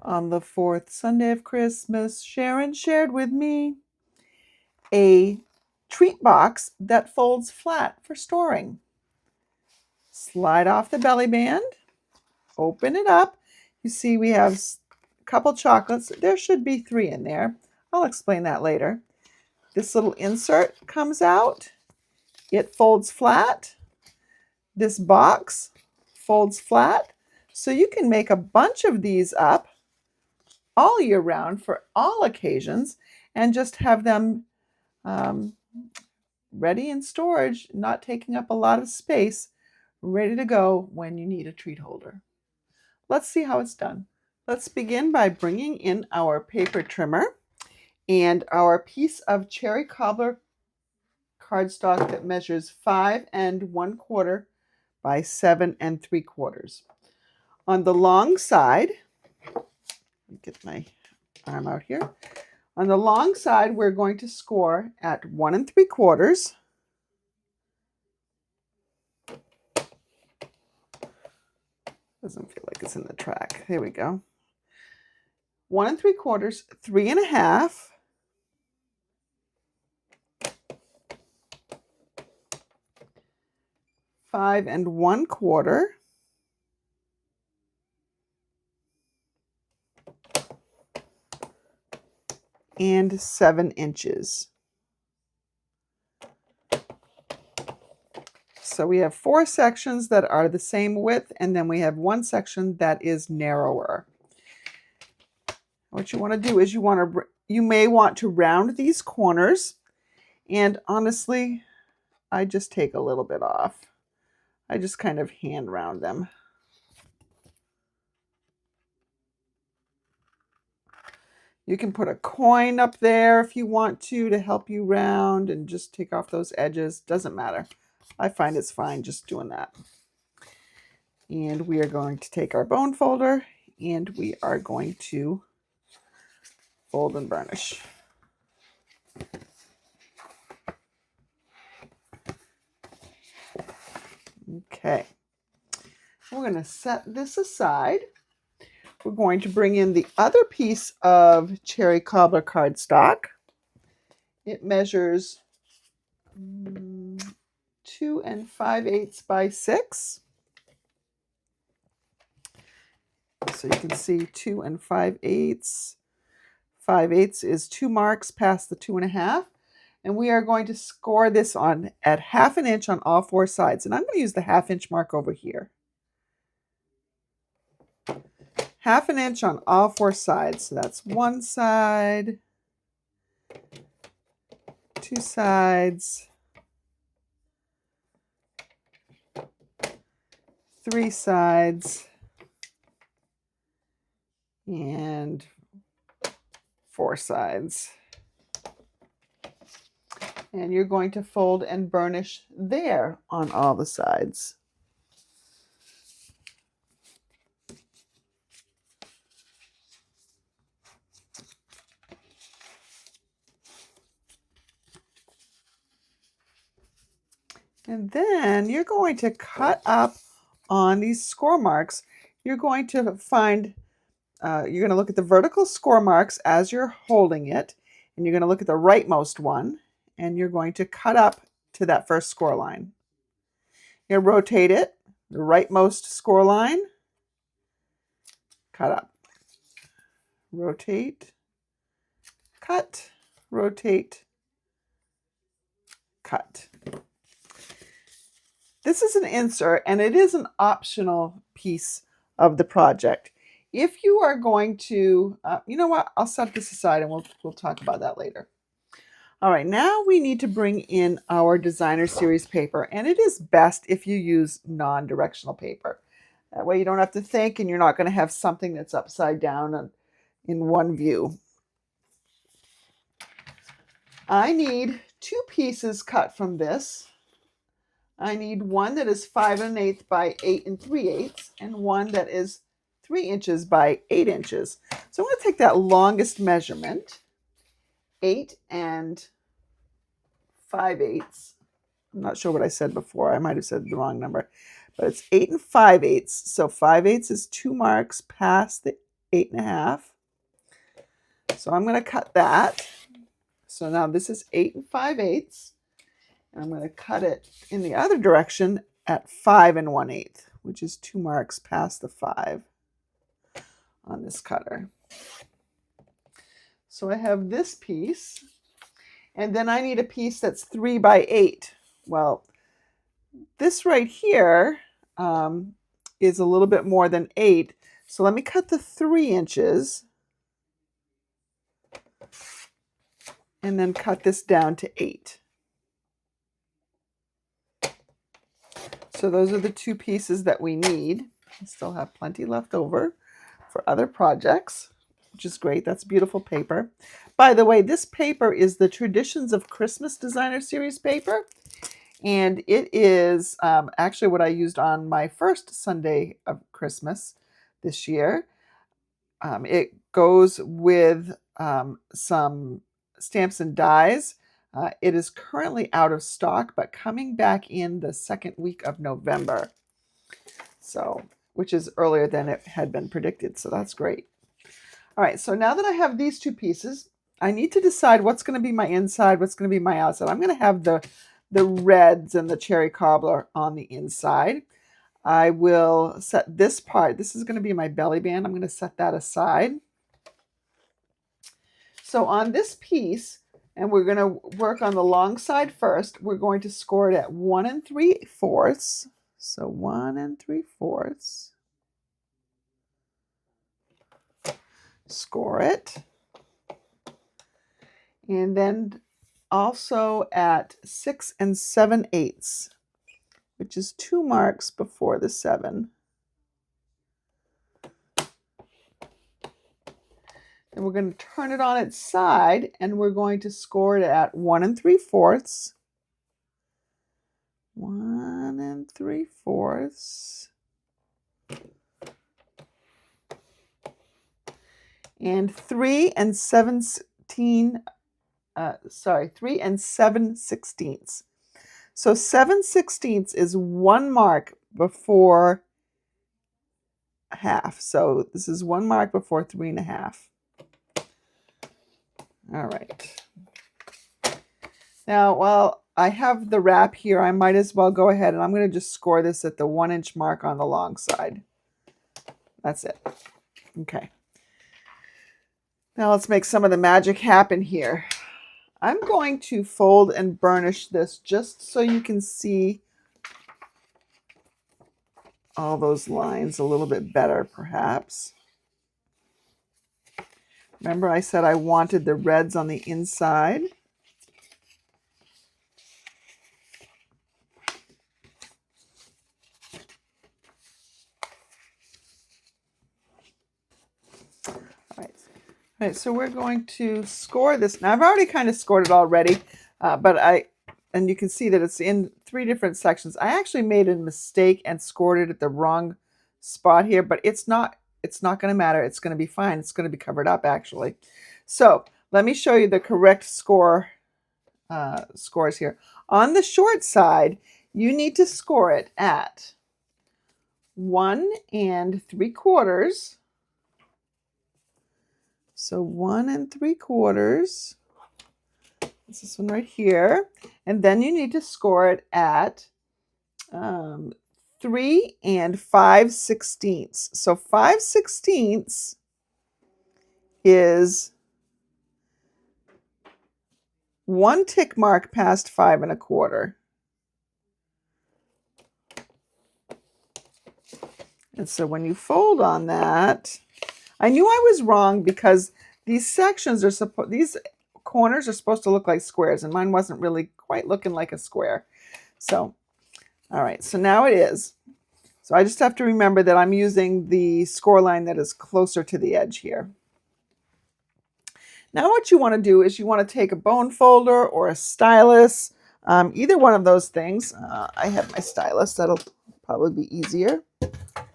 On the fourth Sunday of Christmas, Sharon shared with me a treat box that folds flat for storing. Slide off the belly band, open it up. You see we have a couple chocolates. There should be 3 in there. I'll explain that later. This little insert comes out. It folds flat. This box folds flat. So you can make a bunch of these up all year round for all occasions and just have them ready in storage, not taking up a lot of space, ready to go when you need a treat holder. Let's see how it's done. Let's begin by bringing in our paper trimmer and our piece of cherry cobbler cardstock that measures 5 1/4 by 7 3/4. On the long side, get my arm out here. On the long side, we're going to score at 1 3/4. Doesn't feel like it's in the track. Here we go. 1 3/4, 3 1/2, 5 1/4, and 7 inches. So we have 4 sections that are the same width, and then we have 1 section that is narrower. What you want to do is you may want to round these corners, and honestly, I just take a little bit off. I just kind of hand round them. You can put a coin up there if you want to help you round and just take off those edges. Doesn't matter. I find it's fine just doing that. And we are going to take our bone folder and we are going to fold and burnish. Okay. We're going to set this aside. We're going to bring in the other piece of cherry cobbler cardstock. It measures 2 5/8 by 6. So you can see 2 5/8. 5/8 is 2 marks past the 2 1/2. And we are going to score this on at 1/2 inch on all 4 sides. And I'm going to use the 1/2 inch mark over here. 1/2 inch on all 4 sides. So that's 1 side, 2 sides, 3 sides, and 4 sides. And you're going to fold and burnish there on all the sides. And then you're going to cut up on these score marks. You're going to find, you're going to look at the vertical score marks as you're holding it, and you're going to look at the rightmost one, and you're going to cut up to that first score line. You're going to rotate it, the rightmost score line, cut up, rotate, cut, rotate, cut. This is an insert, and it is an optional piece of the project. If you are going to, you know what, I'll set this aside and we'll talk about that later. All right, now we need to bring in our designer series paper, and it is best if you use non-directional paper. That way you don't have to think, and you're not going to have something that's upside down in one view. I need 2 pieces cut from this. I need one that is 5 1/8 by 8 3/8 and one that is 3 inches by 8 inches. So I'm going to take that longest measurement, 8 5/8. I'm not sure what I said before. I might have said the wrong number, but it's 8 5/8. So 5/8 is 2 marks past the 8.5. So I'm going to cut that. So now this is 8 5/8. And I'm going to cut it in the other direction at 5 1/8, which is 2 marks past the 5 on this cutter. So I have this piece, and then I need a piece that's 3 by 8. Well, this right here is a little bit more than 8. So let me cut the 3 inches and then cut this down to 8. So those are the 2 pieces that we need. I still have plenty left over for other projects, which is great. That's beautiful paper. By the way, this paper is the Traditions of Christmas Designer Series paper. And it is actually what I used on my first Sunday of Christmas this year. It goes with some stamps and dies. It is currently out of stock, but coming back in the second week of November. So, which is earlier than it had been predicted. So that's great. All right, so now that I have these 2 pieces, I need to decide what's going to be my inside, what's going to be my outside. I'm going to have the reds and the cherry cobbler on the inside. I will set this part. This is going to be my belly band. I'm going to set that aside. So on this piece, and we're going to work on the long side first, we're going to score it at 1 3/4. So 1 3/4. Score it. And then also at 6 7/8, which is 2 marks before the 7. And we're going to turn it on its side, and we're going to score it at 1 3/4. 1 3/4. And 3 7/16. 3 7/16. So 7/16 is 1 mark before half. So this is 1 mark before 3 1/2. All right. Now, while I have the wrap here, I might as well go ahead and I'm going to just score this at the 1 inch mark on the long side. That's it. Okay. Now let's make some of the magic happen here. I'm going to fold and burnish this just so you can see all those lines a little bit better, perhaps. Remember I said I wanted the reds on the inside. All right, so we're going to score this. Now I've already kind of scored it already, and you can see that it's in 3 different sections. I actually made a mistake and scored it at the wrong spot here, but it's not going to matter. It's going to be fine. It's going to be covered up actually. So let me show you the correct scores here. On the short side, you need to score it at 1 3/4. So 1 3/4. This is one right here. And then you need to score it at 3 5/16. So 5/16 is 1 tick mark past 5 1/4. And so when you fold on that, I knew I was wrong because these sections are these corners are supposed to look like squares, and mine wasn't really quite looking like a square. So, all right, so now it is. So I just have to remember that I'm using the score line that is closer to the edge here. Now what you want to do is you want to take a bone folder or a stylus, either one of those things. I have my stylus, that'll probably be easier,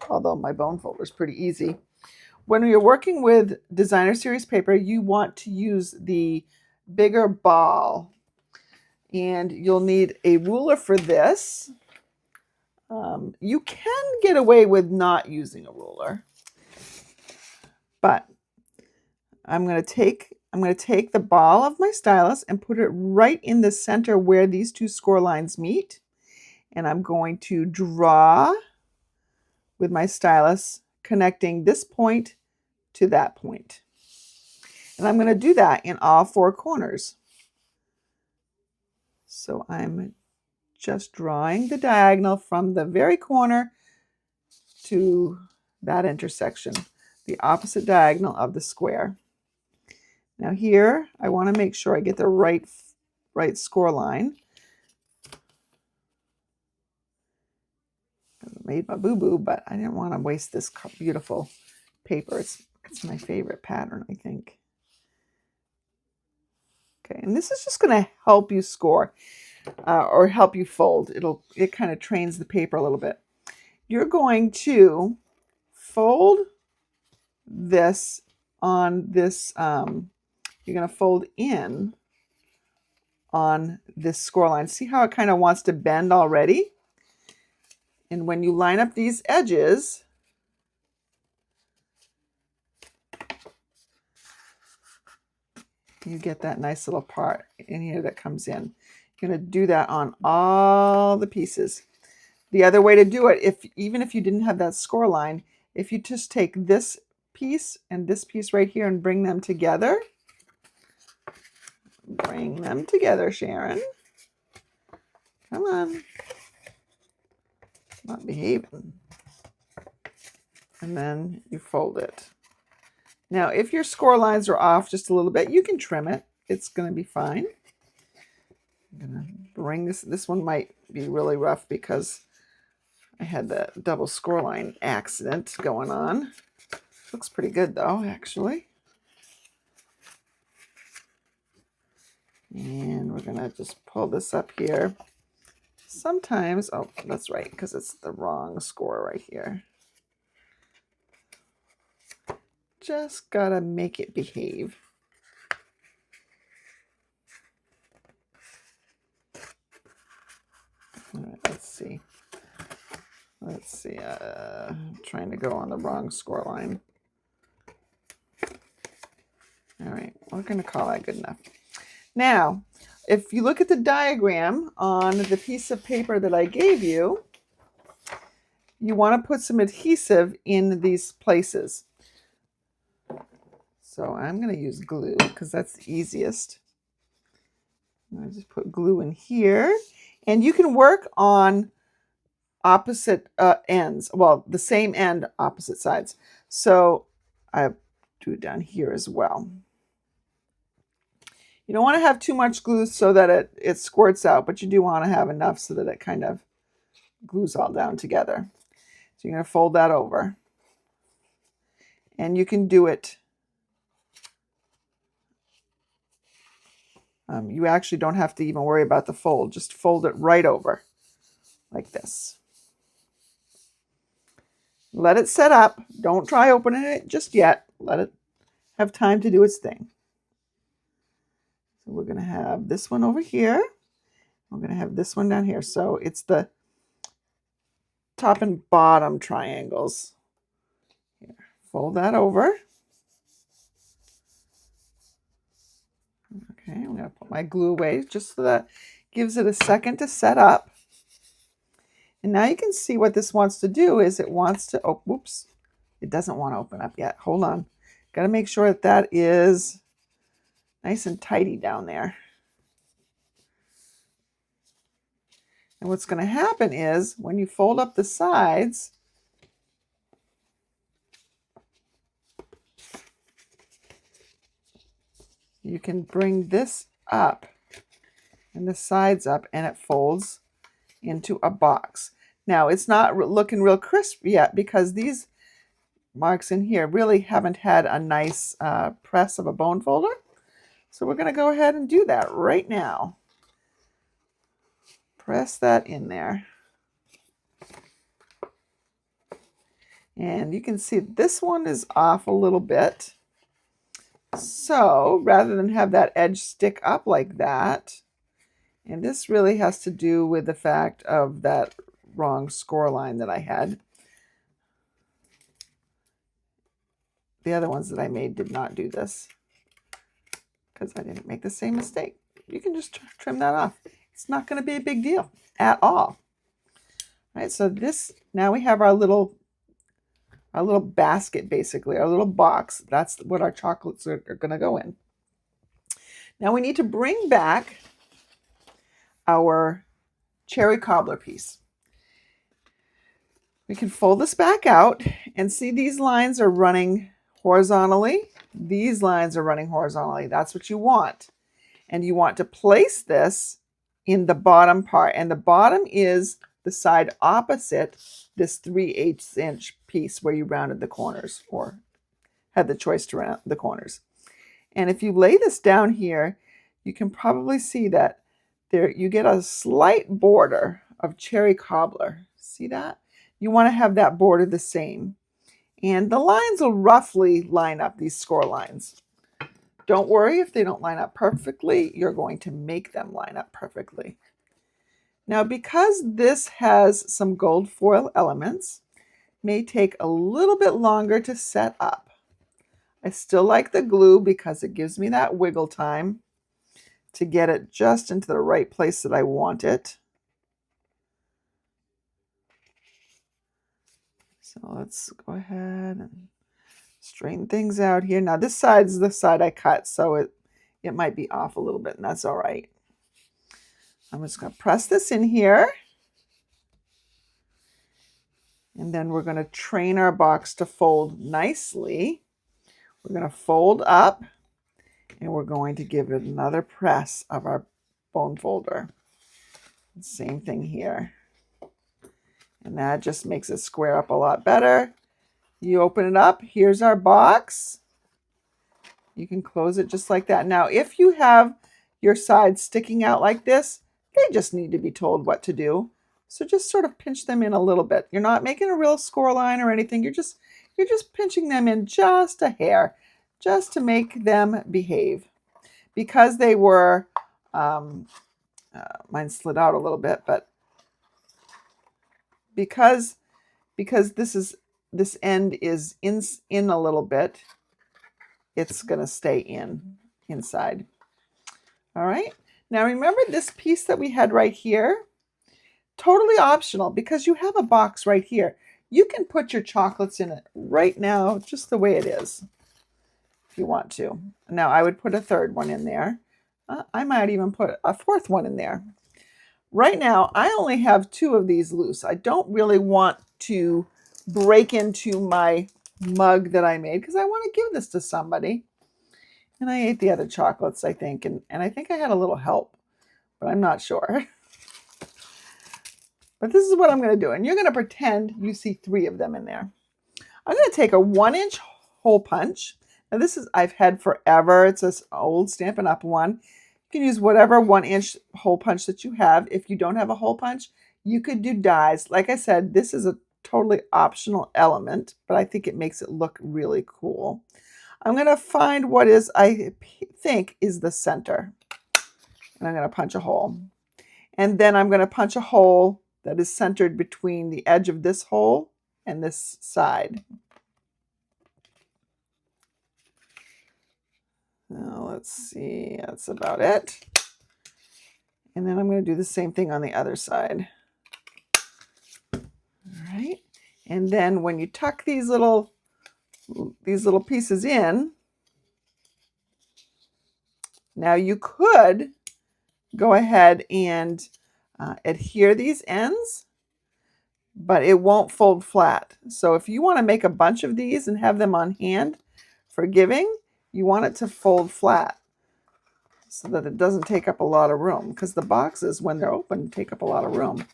although my bone folder is pretty easy. When you're working with designer series paper, you want to use the bigger ball, and you'll need a ruler for this. You can get away with not using a ruler. But I'm going to take the ball of my stylus and put it right in the center where these two score lines meet. And I'm going to draw with my stylus, connecting this point to that point. And I'm going to do that in all four corners. So I'm just drawing the diagonal from the very corner to that intersection, the opposite diagonal of the square. Now here, I want to make sure I get the right score line. I made my boo-boo, but I didn't want to waste this beautiful paper. It's my favorite pattern, I think. Okay, and this is just going to help you score or help you fold. It kind of trains the paper a little bit. You're going to fold this on this, you're going to fold in on this score line. See how it kind of wants to bend already? And when you line up these edges, you get that nice little part in here that comes in. You're going to do that on all the pieces. The other way to do it, even if you didn't have that score line, if you just take this piece and this piece right here and bring them together. Bring them together, Sharon. Come on. Not behaving. And then you fold it. Now, if your score lines are off just a little bit, you can trim it. It's going to be fine. I'm going to bring this. This one might be really rough because I had the double score line accident going on. Looks pretty good though, actually. And we're going to just pull this up here. Sometimes, oh, that's right, because it's the wrong score right here. Just got to make it behave. All right, let's see. I'm trying to go on the wrong score line. All right, we're going to call that good enough. Now, if you look at the diagram on the piece of paper that I gave you, you want to put some adhesive in these places. So I'm going to use glue because that's the easiest. I just put glue in here. And you can work on opposite ends. Well, the same end, opposite sides. So I do it down here as well. You don't want to have too much glue so that it squirts out, but you do want to have enough so that it kind of glues all down together. So you're going to fold that over. And you can do it. You actually don't have to even worry about the fold. Just fold it right over like this. Let it set up. Don't try opening it just yet. Let it have time to do its thing. So we're going to have this one over here. We're going to have this one down here. So it's the top and bottom triangles. Here, fold that over. Okay, I'm going to put my glue away just so that gives it a second to set up. And now you can see what this wants to do is it wants to, oh, whoops, it doesn't want to open up yet. Hold on. Got to make sure that that is nice and tidy down there. And what's going to happen is when you fold up the sides, you can bring this up and the sides up and it folds into a box. Now it's not looking real crisp yet because these marks in here really haven't had a nice press of a bone folder. So we're going to go ahead and do that right now. Press that in there. And you can see this one is off a little bit. So rather than have that edge stick up like that, and this really has to do with the fact of that wrong score line that I had. the other ones that I made did not do this because I didn't make the same mistake. You can just trim that off. It's not going to be a big deal at all. All right, so this, now we have our little basket, basically, our little box. That's what our chocolates are going to go in. Now we need to bring back our cherry cobbler piece. We can fold this back out and see these lines are running horizontally. These lines are running horizontally. That's what you want. And you want to place this in the bottom part. And the bottom is the side opposite this 3/8 inch piece where you rounded the corners or had the choice to round the corners. And if you lay this down here, you can probably see that there you get a slight border of cherry cobbler. See that? You want to have that border the same. And the lines will roughly line up, these score lines. Don't worry if they don't line up perfectly. You're going to make them line up perfectly. Now, because this has some gold foil elements, it may take a little bit longer to set up. I still like the glue because it gives me that wiggle time to get it just into the right place that I want it. So let's go ahead and straighten things out here. Now this side is the side I cut, so it might be off a little bit, and that's all right. I'm just going to press this in here. And then we're going to train our box to fold nicely. We're going to fold up, and we're going to give it another press of our bone folder. Same thing here. And that just makes it square up a lot better. You open it up. Here's our box. You can close it just like that. Now, if you have your sides sticking out like this, they just need to be told what to do. So just sort of pinch them in a little bit. You're not making a real score line or anything. You're just pinching them in just a hair, just to make them behave. Because they were, mine slid out a little bit, but because this end is in a little bit, it's going to stay inside. All right. Now remember this piece that we had right here? Totally optional because you have a box right here. You can put your chocolates in it right now, just the way it is, if you want to. Now I would put a third one in there. I might even put a fourth one in there. Right now, I only have 2 of these loose. I don't really want to break into my mug that I made because I want to give this to somebody. And I ate the other chocolates, I think, and I think I had a little help, but I'm not sure. But this is what I'm going to do, and you're going to pretend you see 3 of them in there. I'm going to take a 1-inch hole punch. Now this is I've had forever. It's this old Stampin' Up! One. You can use whatever 1-inch hole punch that you have. If you don't have a hole punch, you could do dies. Like I said, this is a totally optional element, but I think it makes it look really cool. I'm going to find what is, I think, is the center. And I'm going to punch a hole. And then I'm going to punch a hole that is centered between the edge of this hole and this side. Now let's see, that's about it. And then I'm going to do the same thing on the other side. All right. And then when you tuck these little pieces in, now you could go ahead and adhere these ends, but it won't fold flat. So if you want to make a bunch of these and have them on hand for giving, you want it to fold flat so that it doesn't take up a lot of room, because the boxes, when they're open, take up a lot of room.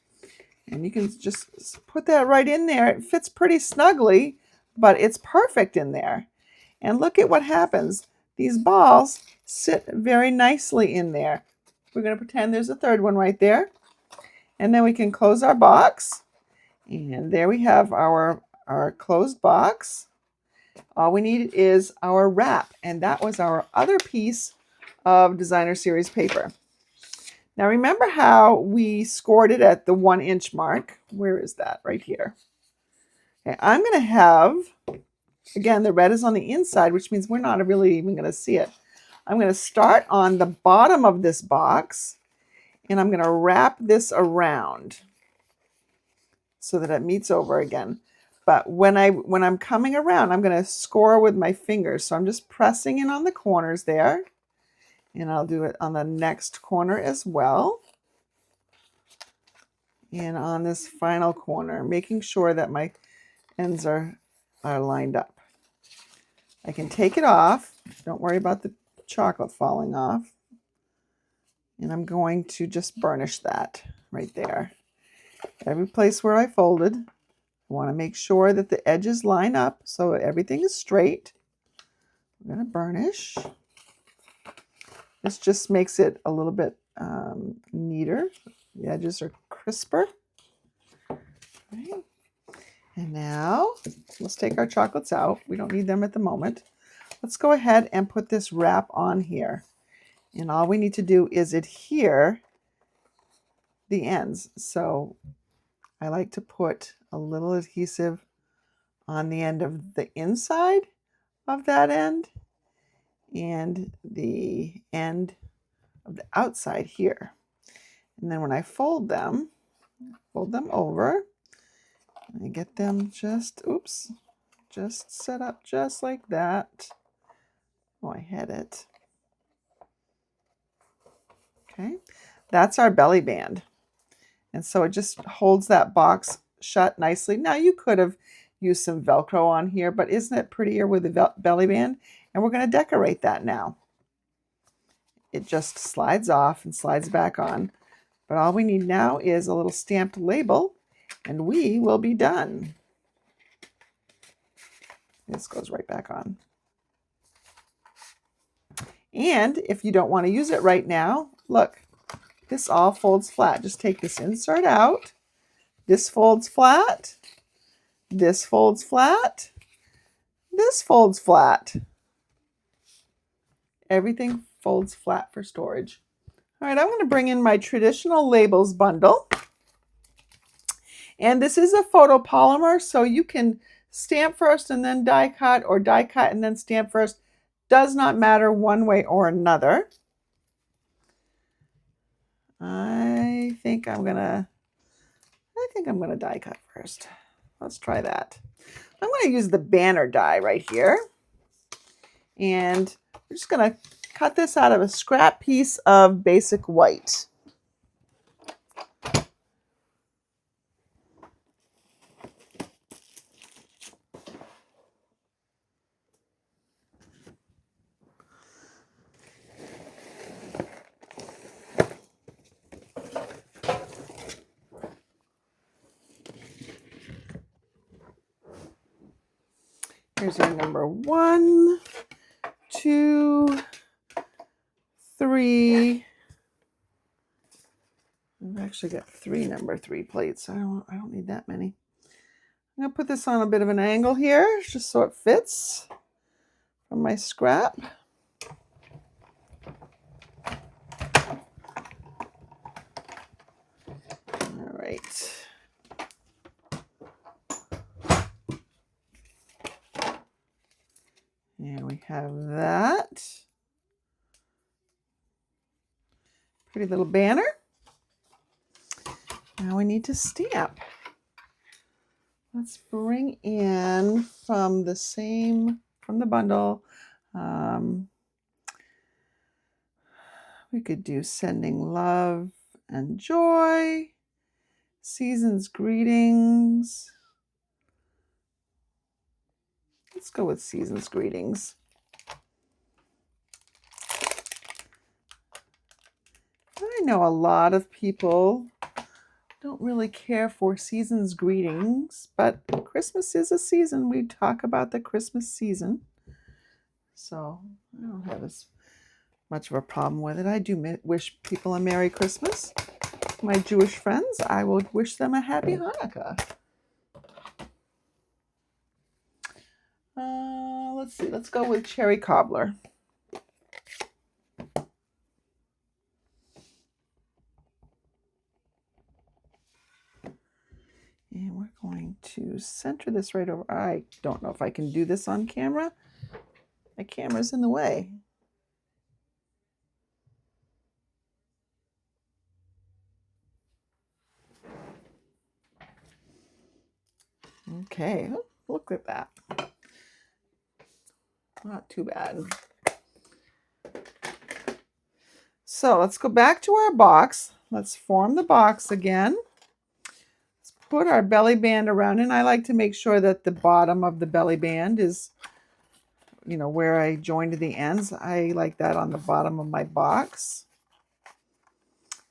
And you can just put that right in there. It fits pretty snugly, but it's perfect in there. And look at what happens. These balls sit very nicely in there. We're going to pretend there's a third one right there. And then we can close our box. And there we have our closed box. All we need is our wrap. And that was our other piece of Designer Series paper. Now remember how we scored it at the 1-inch mark? Where is that? Right here. Okay, I'm going to have Again, the red is on the inside, which means we're not really even going to see it. I'm going to start on the bottom of this box, and I'm going to wrap this around so that it meets over again. But when I'm coming around, I'm going to score with my fingers. So I'm just pressing in on the corners there, and I'll do it on the next corner as well. And on this final corner, making sure that my ends are lined up. I can take it off. Don't worry about the chocolate falling off. And I'm going to just burnish that right there. Every place where I folded, I want to make sure that the edges line up so everything is straight. I'm going to burnish. This just makes it a little bit neater. The edges are crisper. Right. And now let's take our chocolates out. We don't need them at the moment. Let's go ahead and put this wrap on here. And all we need to do is adhere the ends. So I like to put a little adhesive on the end of the inside of that end and the end of the outside here. And then when I fold them over, and I get them just set up just like that. Oh, I had it. Okay, that's our belly band. And so it just holds that box shut nicely. Now you could have used some Velcro on here, but isn't it prettier with the belly band? And we're going to decorate that now. It just slides off and slides back on. But all we need now is a little stamped label, and we will be done. This goes right back on. And if you don't want to use it right now, look, this all folds flat. Just take this insert out. This folds flat. This folds flat. This folds flat. Everything folds flat for storage. All right, I'm going to bring in my traditional labels bundle. And this is a photopolymer, so you can stamp first and then die cut, or die cut and then stamp first. Does not matter one way or another. I think I'm gonna die cut first. Let's try that. I'm going to use the banner die right here. And we're just going to cut this out of a scrap piece of basic white. Here's our number 1, 2, 3. I've actually got 3 number 3 plates. I don't need that many. I'm going to put this on a bit of an angle here, just so it fits from my scrap. All right. And we have that. Pretty little banner. Now we need to stamp. Let's bring in from the bundle. We could do sending love and joy, season's greetings. Let's go with season's greetings. I know a lot of people don't really care for season's greetings, but Christmas is a season. We talk about the Christmas season. So I don't have as much of a problem with it. I do wish people a Merry Christmas. My Jewish friends, I would wish them a Happy Hanukkah. Let's see, let's go with cherry cobbler. And we're going to center this right over. I don't know if I can do this on camera. My camera's in the way. Okay, look at that. Not too bad. So let's go back to our box. Let's form the box again. Let's put our belly band around, and I like to make sure that the bottom of the belly band is, you know, where I joined the ends. I like that on the bottom of my box.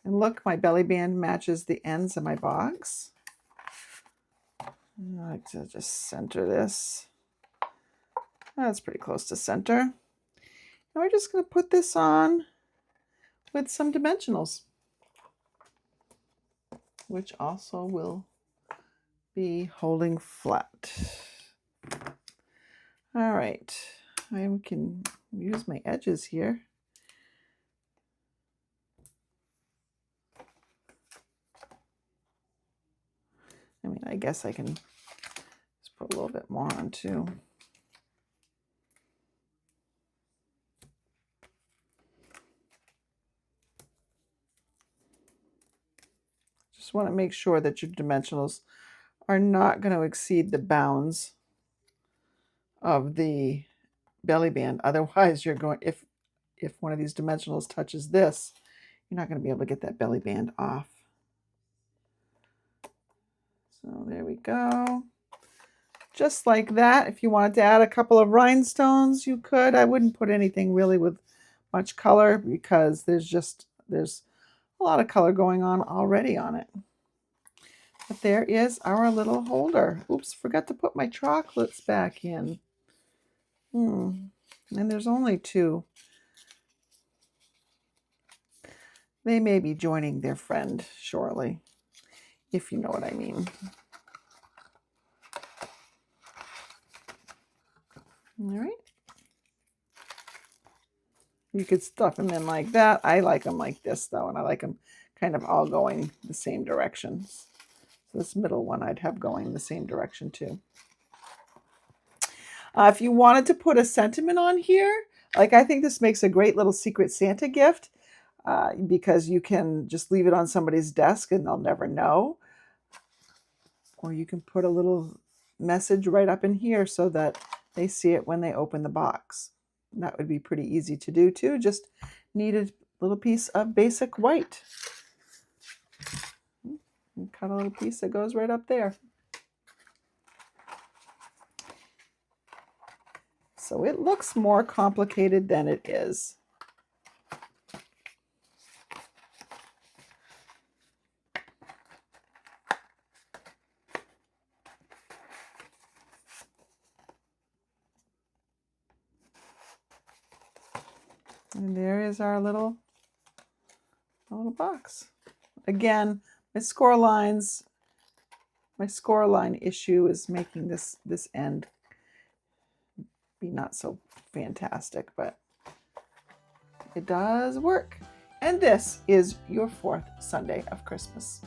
And look, my belly band matches the ends of my box. I like to just center this. That's pretty close to center. And we're just going to put this on with some dimensionals, which also will be holding flat. All right, I can use my edges here. I mean, I guess I can just put a little bit more on too. Just want to make sure that your dimensionals are not going to exceed the bounds of the belly band. Otherwise, you're going, if one of these dimensionals touches this, you're not going to be able to get that belly band off. So there we go. Just like that. If you wanted to add a couple of rhinestones, you could. I wouldn't put anything really with much color because there's a lot of color going on already on it. But there is our little holder. Oops, forgot to put my chocolates back in. And there's only 2. They may be joining their friend shortly, if you know what I mean. All right. You could stuff them in like that. I like them like this though, and I like them kind of all going the same directions. So this middle one I'd have going the same direction too. If you wanted to put a sentiment on here, like I think this makes a great little Secret Santa gift because you can just leave it on somebody's desk and they'll never know. Or you can put a little message right up in here so that they see it when they open the box. And that would be pretty easy to do too. Just need a little piece of basic white. And cut a little piece that goes right up there. So it looks more complicated than it is. And there is our little box. Again, my score line issue is making this end be not so fantastic, but it does work. And this is your 4th Sunday of Christmas.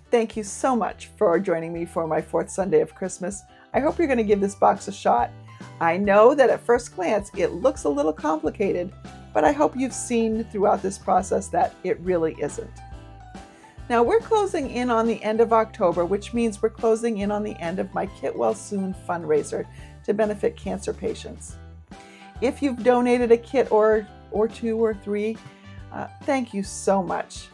Thank you so much for joining me for my 4th Sunday of Christmas. I hope you're going to give this box a shot. I know that at first glance it looks a little complicated, but I hope you've seen throughout this process that it really isn't. Now we're closing in on the end of October, which means we're closing in on the end of my Get Well Soon fundraiser to benefit cancer patients. If you've donated a kit or 2 or 3, thank you so much.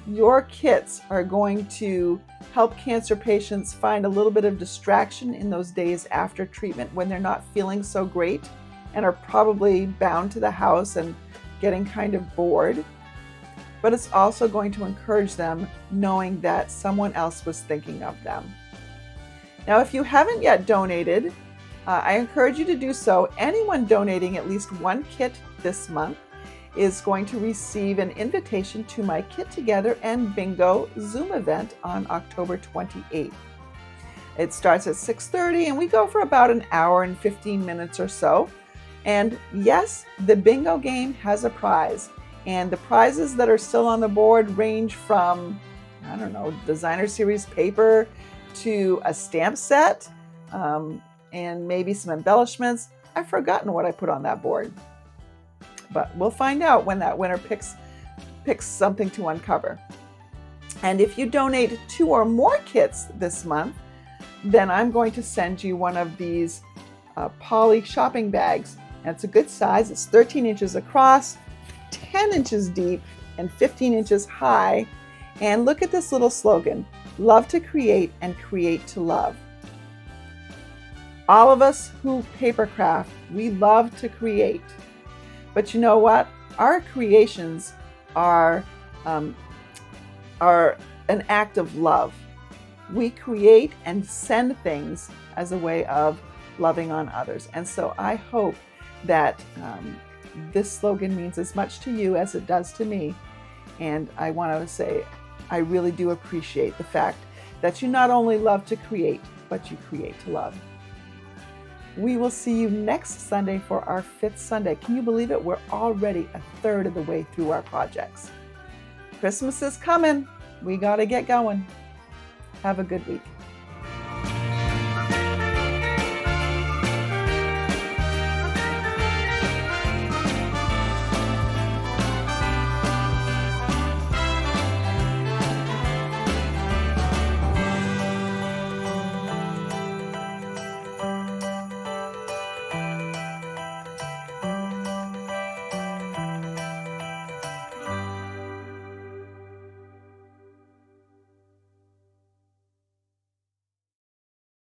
Your kits are going to help cancer patients find a little bit of distraction in those days after treatment when they're not feeling so great and are probably bound to the house and getting kind of bored. But it's also going to encourage them knowing that someone else was thinking of them. Now, if you haven't yet donated, I encourage you to do so. Anyone donating at least 1 kit this month is going to receive an invitation to my Kit Together and Bingo Zoom event on October 28th. It starts at 6:30 and we go for about an hour and 15 minutes or so. And yes, the bingo game has a prize. And the prizes that are still on the board range from, I don't know, designer series paper to a stamp set and maybe some embellishments. I've forgotten what I put on that board, but we'll find out when that winner picks something to uncover. And if you donate 2 or more kits this month, then I'm going to send you one of these poly shopping bags. And it's a good size. It's 13 inches across, 10 inches deep, and 15 inches high. And look at this little slogan: love to create and create to love. All of us who papercraft, we love to create. But you know what? Our creations are an act of love. We create and send things as a way of loving on others. And so I hope that this slogan means as much to you as it does to me. And I want to say, I really do appreciate the fact that you not only love to create, but you create to love. We will see you next Sunday for our 5th Sunday. Can you believe it? We're already a third of the way through our projects. Christmas is coming. We got to get going. Have a good week.